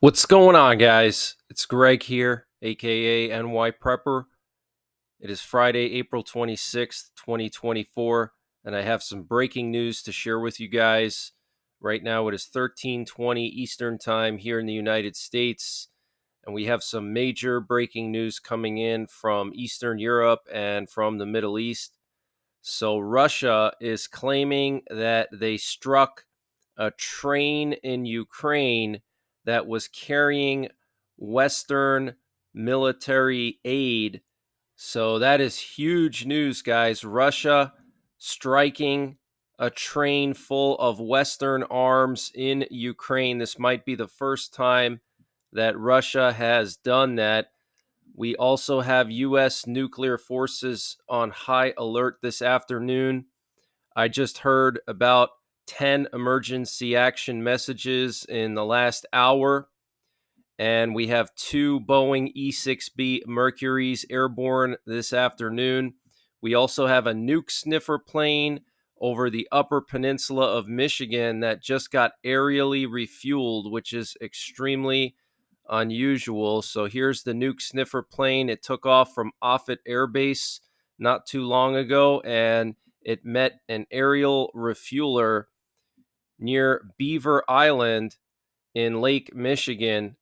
What's going on, guys? It's Greg here, aka NYPrepper. It is Friday, April 26th, 2024, and I have some breaking news to share with you guys. Right now, it is 13:20 Eastern Time here in the United States, and we have some major breaking news coming in from Eastern Europe and from the Middle East. So, Russia is claiming that they struck a train in Ukraine that was carrying Western military aid. So that is huge news, guys. Russia striking a train full of Western arms in Ukraine. This might be the first time that Russia has done that. We also have U.S. nuclear forces on high alert this afternoon. I just heard about 10 emergency action messages in the last hour, and we have two Boeing E-6B Mercuries airborne this afternoon. We also have a nuke sniffer plane over the upper peninsula of Michigan that just got aerially refueled, which is extremely unusual. So here's the nuke sniffer plane. It took off from Offutt Air Base not too long ago, and it met an aerial refueler near Beaver Island in Lake Michigan.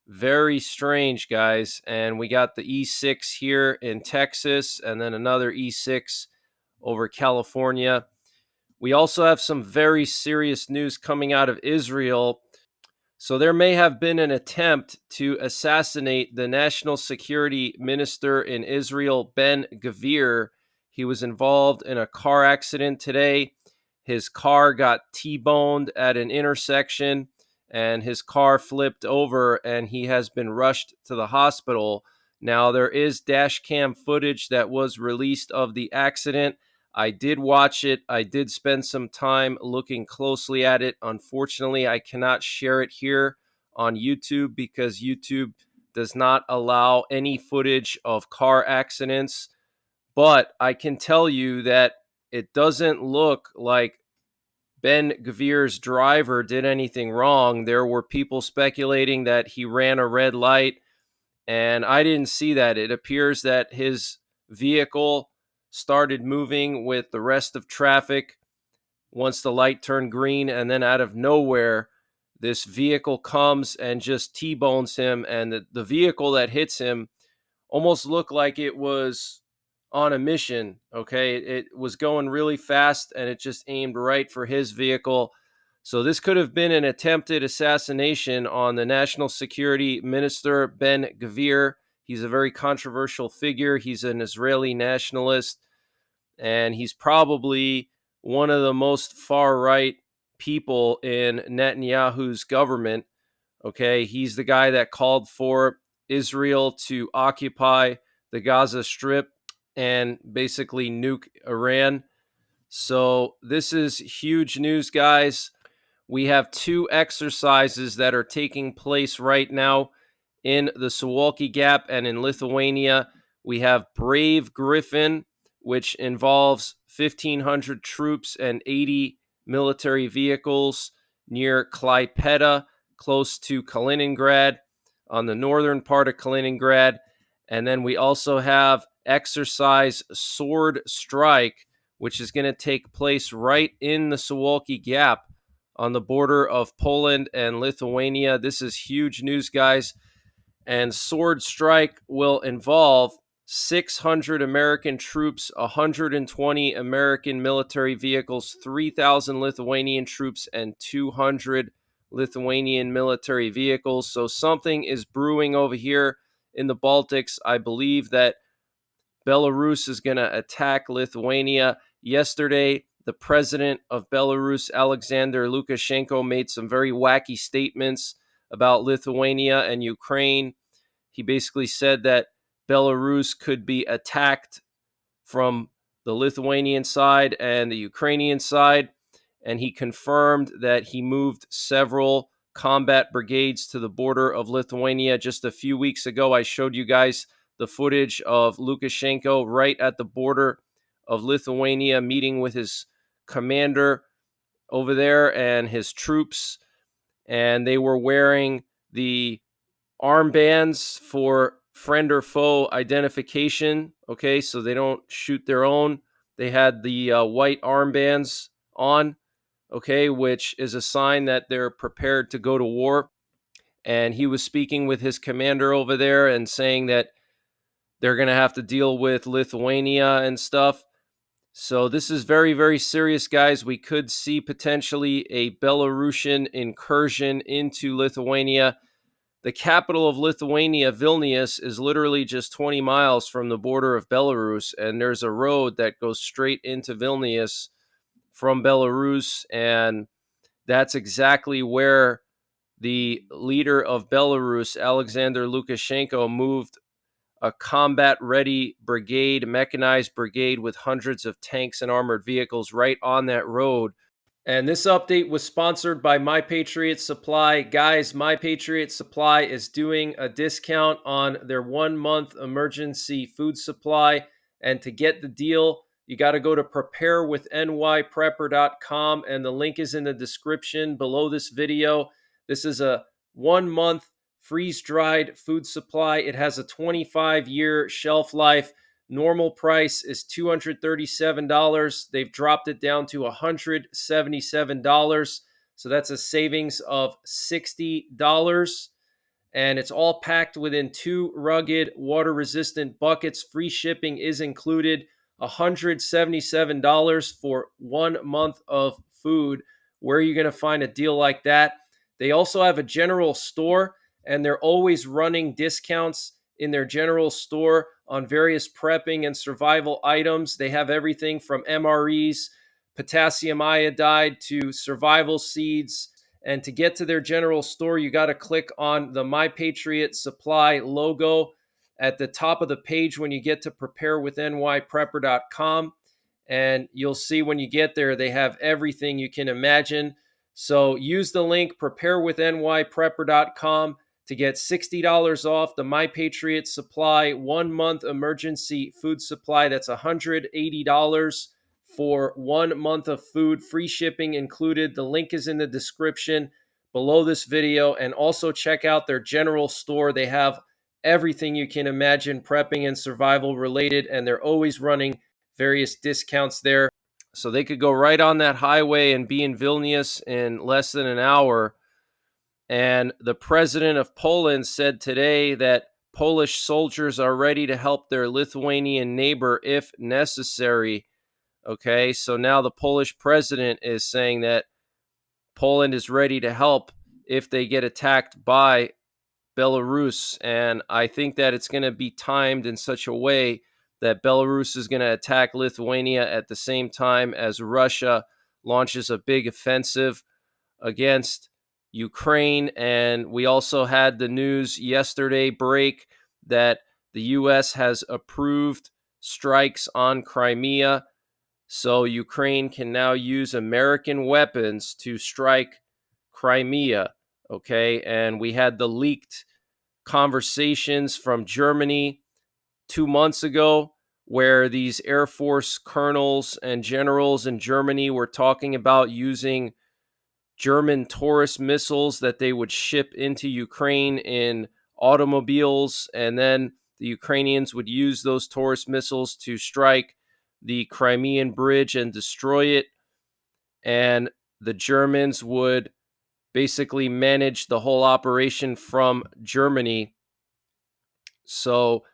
Very strange, guys. And we got the E6 here in Texas, and then another E6 over California. We also have some very serious news coming out of Israel. So there may have been an attempt to assassinate the national security minister in Israel, Ben Gvir. He was involved in a car accident today. His car got T-boned at an intersection, and his car flipped over, and he has been rushed to the hospital. Now, there is dash cam footage that was released of the accident. I did watch it. I did spend some time looking closely at it. Unfortunately, I cannot share it here on YouTube because YouTube does not allow any footage of car accidents. But I can tell you that it doesn't look like Ben Gvir's driver did anything wrong. There were people speculating that he ran a red light, and I didn't see that. It appears that his vehicle started moving with the rest of traffic once the light turned green, and then out of nowhere, this vehicle comes and just T-bones him, and the vehicle that hits him almost looked like it was on a mission. Okay, it was going really fast, and it just aimed right for his vehicle. So this could have been an attempted assassination on the national security minister, Ben Gvir. He's a very controversial figure. He's an Israeli nationalist, and he's probably one of the most far-right people in Netanyahu's government. Okay, he's the guy that called for Israel to occupy the Gaza Strip and basically nuke Iran. So this is huge news, guys. We have two exercises that are taking place right now in the Suwalki Gap and in Lithuania. We have Brave Griffin, which involves 1,500 troops and 80 military vehicles near Klaipeda, close to Kaliningrad, on the northern part of Kaliningrad. And then we also have exercise Sword Strike, which is going to take place right in the Suwalki Gap on the border of Poland and Lithuania. This is huge news, guys. And Sword Strike will involve 600 American troops, 120 American military vehicles, 3,000 Lithuanian troops, and 200 Lithuanian military vehicles. So something is brewing over here in the Baltics. I believe that Belarus is going to attack Lithuania. Yesterday, the president of Belarus, Alexander Lukashenko, made some very wacky statements about Lithuania and Ukraine. He basically said that Belarus could be attacked from the Lithuanian side and the Ukrainian side, and he confirmed that he moved several combat brigades to the border of Lithuania. Just a few weeks ago, I showed you guys the footage of Lukashenko right at the border of Lithuania meeting with his commander over there and his troops, and they were wearing the armbands for friend or foe identification. Okay, so they don't shoot their own. They had the white armbands on, okay, which is a sign that they're prepared to go to war. And he was speaking with his commander over there and saying that they're going to have to deal with Lithuania and stuff. So this is very, very serious, guys. We could see potentially a Belarusian incursion into Lithuania. The capital of Lithuania, Vilnius, is literally just 20 miles from the border of Belarus, and there's a road that goes straight into Vilnius from Belarus, and that's exactly where the leader of Belarus, Alexander Lukashenko, moved a combat-ready brigade, mechanized brigade with hundreds of tanks and armored vehicles right on that road. And this update was sponsored by My Patriot Supply. Guys, My Patriot Supply is doing a discount on their 1-month emergency food supply. And to get the deal, you got to go to preparewithnyprepper.com, and the link is in the description below this video. This is a 1-month freeze-dried food supply. It has a 25-year shelf life. Normal price is $237. They've dropped it down to $177. So that's a savings of $60. And it's all packed within 2 rugged, water-resistant buckets. Free shipping is included. $177 for 1 month of food. Where are you going to find a deal like that? They also have a general store, and they're always running discounts in their general store on various prepping and survival items. They have everything from MREs, potassium iodide, to survival seeds. And to get to their general store, you got to click on the My Patriot Supply logo at the top of the page when you get to preparewithnyprepper.com. And you'll see when you get there, they have everything you can imagine. So use the link preparewithnyprepper.com to get $60 off the My Patriot Supply 1-month emergency food supply. That's $180 for 1 month of food, free shipping included. The link is in the description below this video. And also check out their general store. They have everything you can imagine prepping and survival related, and they're always running various discounts there. So they could go right on that highway and be in Vilnius in less than an hour. And the president of Poland said today that Polish soldiers are ready to help their Lithuanian neighbor if necessary. Okay, so now the Polish president is saying that Poland is ready to help if they get attacked by Belarus. And I think that it's going to be timed in such a way that Belarus is going to attack Lithuania at the same time as Russia launches a big offensive against Ukraine. And we also had the news yesterday break that the U.S. has approved strikes on Crimea. So Ukraine can now use American weapons to strike Crimea. Okay. And we had the leaked conversations from Germany 2 months ago, where these Air Force colonels and generals in Germany were talking about using German Taurus missiles that they would ship into Ukraine in automobiles, and then the Ukrainians would use those Taurus missiles to strike the Crimean Bridge and destroy it, and the Germans would basically manage the whole operation from Germany. So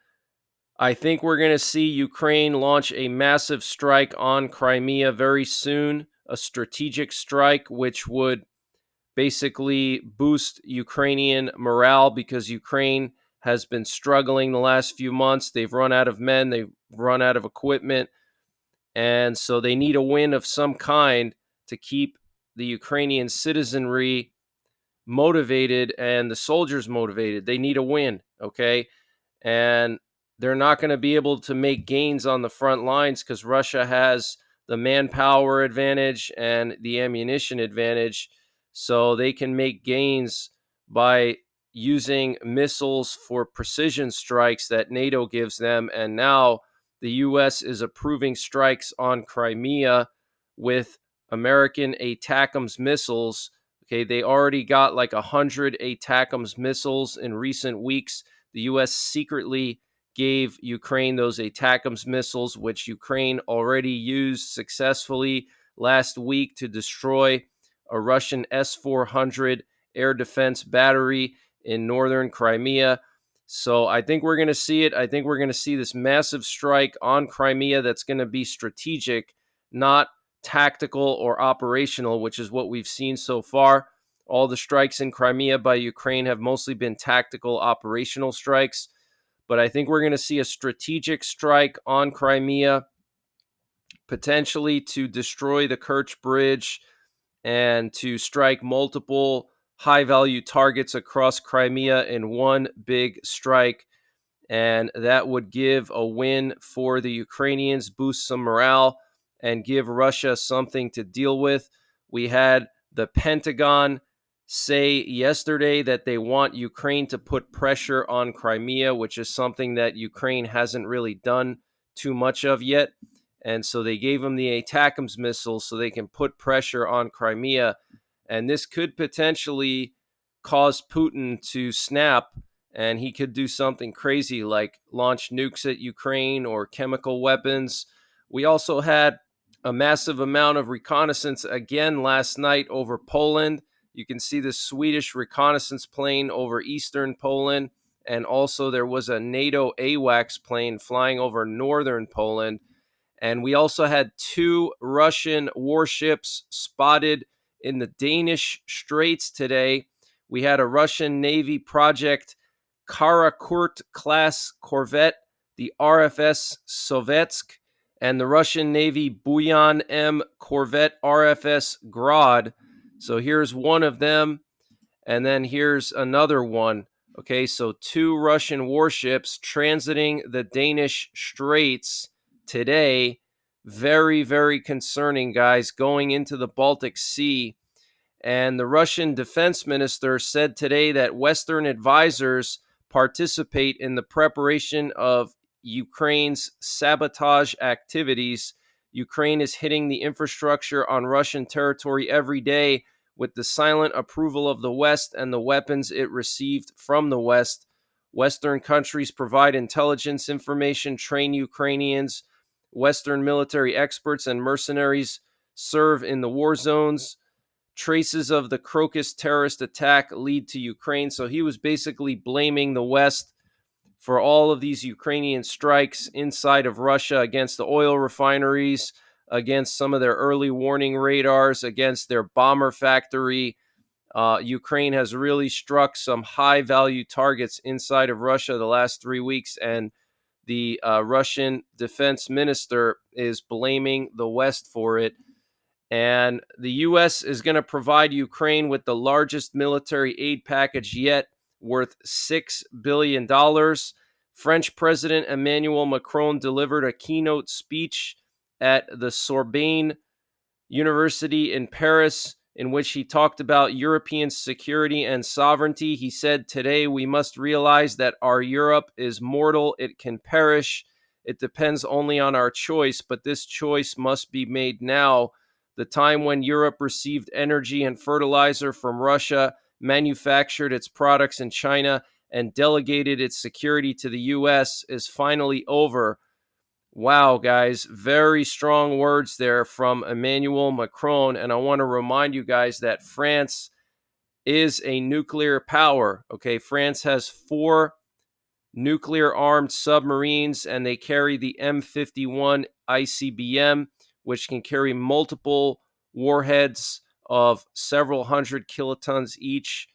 I think we're going to see Ukraine launch a massive strike on Crimea very soon, a strategic strike which would basically boost Ukrainian morale, because Ukraine has been struggling the last few months. They've run out of men, they've run out of equipment, and so they need a win of some kind to keep the Ukrainian citizenry motivated and the soldiers motivated. They need a win, okay? And they're not going to be able to make gains on the front lines because Russia has the manpower advantage and the ammunition advantage. So they can make gains by using missiles for precision strikes that NATO gives them. And now the U.S. is approving strikes on Crimea with American ATACMS missiles. Okay, they already got like 100 ATACMS missiles in recent weeks. The U.S. secretly gave Ukraine those ATACMS missiles, which Ukraine already used successfully last week to destroy a Russian S-400 air defense battery in northern Crimea. So I think we're going to see it. I think we're going to see this massive strike on Crimea that's going to be strategic, not tactical or operational, which is what we've seen so far. All the strikes in Crimea by Ukraine have mostly been tactical, operational strikes. But I think we're going to see a strategic strike on Crimea, potentially to destroy the Kerch Bridge and to strike multiple high value targets across Crimea in one big strike. And that would give a win for the Ukrainians, boost some morale, and give Russia something to deal with. We had the Pentagon say yesterday that they want Ukraine to put pressure on Crimea, which is something that Ukraine hasn't really done too much of yet. And so they gave them the ATACMS missiles so they can put pressure on Crimea. And this could potentially cause Putin to snap, and he could do something crazy like launch nukes at Ukraine or chemical weapons. We also had a massive amount of reconnaissance again last night over Poland. You can see the Swedish reconnaissance plane over eastern Poland, and also there was a NATO AWACS plane flying over northern Poland. And we also had 2 Russian warships spotted in the Danish Straits today. We had a Russian Navy project Karakurt class corvette, the RFS Sovetsk, and the Russian Navy Buyan M corvette RFS Grad. So here's one of them, and then here's another one. Okay, so 2 Russian warships transiting the Danish Straits today. Very, very concerning, guys, going into the Baltic Sea. And the Russian defense minister said today that Western advisors participate in the preparation of Ukraine's sabotage activities. Ukraine is hitting the infrastructure on Russian territory every day with the silent approval of the West and the weapons it received from the West. Western countries provide intelligence information, train Ukrainians. Western military experts and mercenaries serve in the war zones. Traces of the Crocus terrorist attack lead to Ukraine. So he was basically blaming the West for all of these Ukrainian strikes inside of Russia against the oil refineries, against some of their early warning radars, against their bomber factory. Ukraine has really struck some high value targets inside of Russia the last 3 weeks, and the Russian defense minister is blaming the West for it. And the U.S. is going to provide Ukraine with the largest military aid package yet, worth $6 billion. French President Emmanuel Macron delivered a keynote speech at the Sorbonne University in Paris, in which he talked about European security and sovereignty. He said, "Today we must realize that our Europe is mortal. It can perish. It depends only on our choice, but this choice must be made now. The time when Europe received energy and fertilizer from Russia, manufactured its products in China, and delegated its security to the U.S. is finally over." Wow, guys, very strong words there from Emmanuel Macron. And I want to remind you guys that France is a nuclear power. Okay, France has 4 nuclear armed submarines, and they carry the M51 ICBM, which can carry multiple warheads of several hundred kilotons each.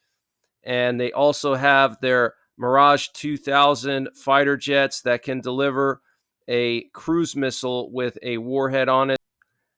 And they also have their Mirage 2000 fighter jets that can deliver a cruise missile with a warhead on it.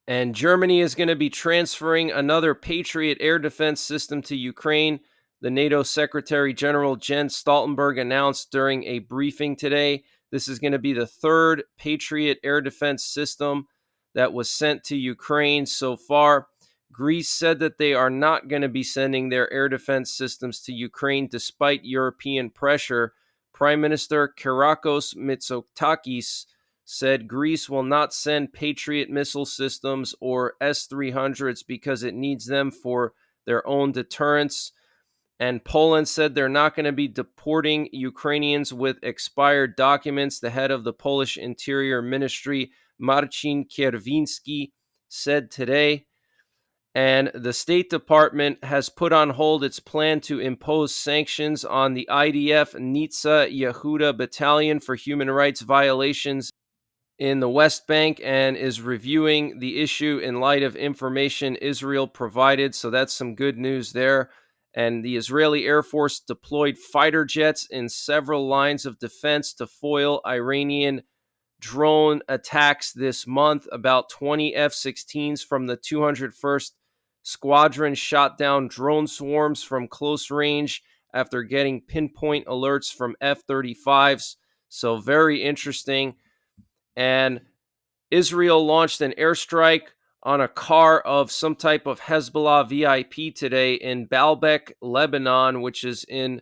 And Germany is going to be transferring another Patriot air defense system to Ukraine. The NATO Secretary General Jens Stoltenberg announced during a briefing today. This is going to be the 3rd Patriot air defense system that was sent to Ukraine so far. Greece said that they are not going to be sending their air defense systems to Ukraine despite European pressure. Prime Minister Kyriakos Mitsotakis said Greece will not send Patriot missile systems or S-300s because it needs them for their own deterrence. And Poland said they're not going to be deporting Ukrainians with expired documents. The head of the Polish Interior Ministry, Marcin Kierwiński, said today. And the State Department has put on hold its plan to impose sanctions on the IDF Nitsa Yehuda Battalion for human rights violations in the West Bank, and is reviewing the issue in light of information Israel provided. So that's some good news there. And the Israeli Air Force deployed fighter jets in several lines of defense to foil Iranian drone attacks this month. About 20 F-16s from the 201st Squadron shot down drone swarms from close range after getting pinpoint alerts from F-35s. So very interesting. And Israel launched an airstrike on a car of some type of Hezbollah VIP today in Baalbek, Lebanon, which is in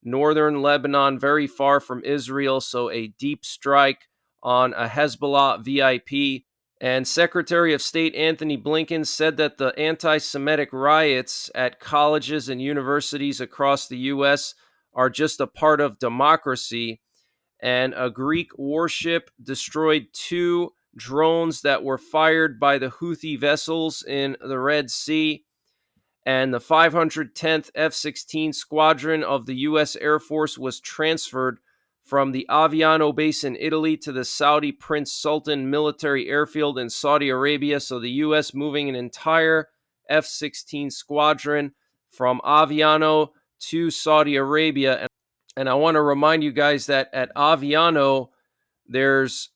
northern Lebanon, very far from Israel. So a deep strike on a Hezbollah VIP. And Secretary of State Anthony Blinken said that the anti-Semitic riots at colleges and universities across the U.S. are just a part of democracy. And a Greek warship destroyed 2 drones that were fired by the Houthi vessels in the Red Sea. And the 510th F-16 Squadron of the U.S. Air Force was transferred from the Aviano base in Italy to the Saudi Prince Sultan military airfield in Saudi Arabia. So the U.S. moving an entire F-16 squadron from Aviano to Saudi Arabia. And I want to remind you guys that at Aviano, there's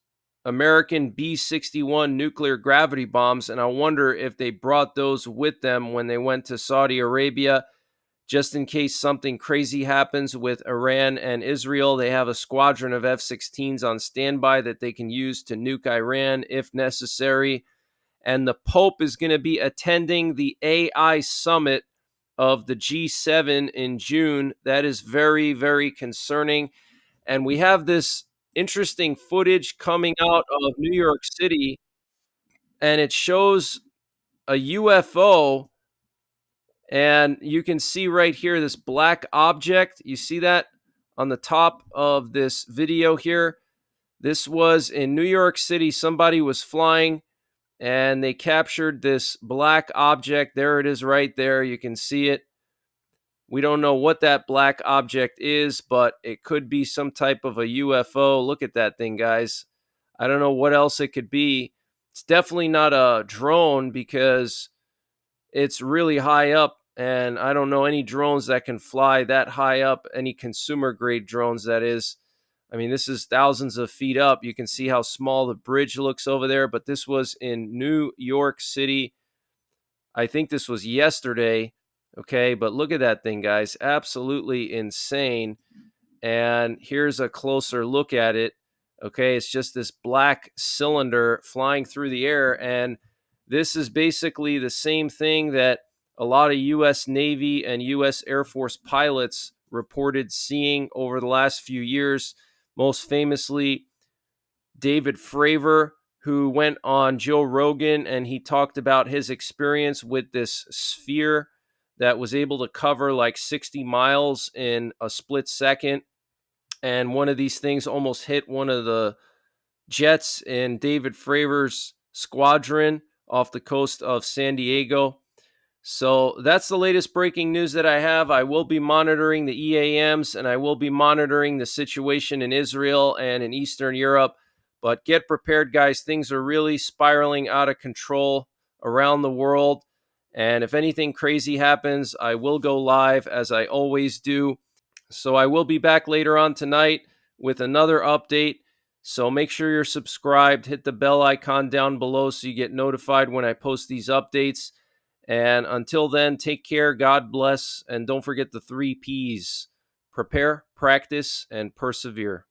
American B-61 nuclear gravity bombs, and I wonder if they brought those with them when they went to Saudi Arabia, just in case something crazy happens with Iran and Israel. They have a squadron of F-16s on standby that they can use to nuke Iran if necessary. And the Pope is going to be attending the AI summit of the G7 in June. That is very, very concerning. And we have this interesting footage coming out of New York City, and it shows a UFO. And you can see right here this black object. You see that on the top of this video here? This was in New York City. Somebody was flying and they captured this black object. There it is right there. You can see it. We don't know what that black object is, but it could be some type of a UFO. Look at that thing, guys. I don't know what else it could be. It's definitely not a drone because it's really high up, and I don't know any drones that can fly that high up, any consumer grade drones, that is. I mean, this is thousands of feet up. You can see how small the bridge looks over there, but this was in New York City. I think this was yesterday. Okay, but look at that thing, guys. Absolutely insane. And here's a closer look at it. Okay, it's just this black cylinder flying through the air. And this is basically the same thing that a lot of U.S. Navy and U.S. Air Force pilots reported seeing over the last few years. Most famously, David Fravor, who went on Joe Rogan, and he talked about his experience with this sphere that was able to cover like 60 miles in a split second. And one of these things almost hit one of the jets in David Fravor's squadron off the coast of San Diego. So that's the latest breaking news that I have. I will be monitoring the EAMs, and I will be monitoring the situation in Israel and in Eastern Europe. But get prepared, guys. Things are really spiraling out of control around the world. And if anything crazy happens, I will go live as I always do. So I will be back later on tonight with another update. So make sure you're subscribed. Hit the bell icon down below so you get notified when I post these updates. And until then, take care, God bless, and don't forget the 3 Ps: prepare, practice, and persevere.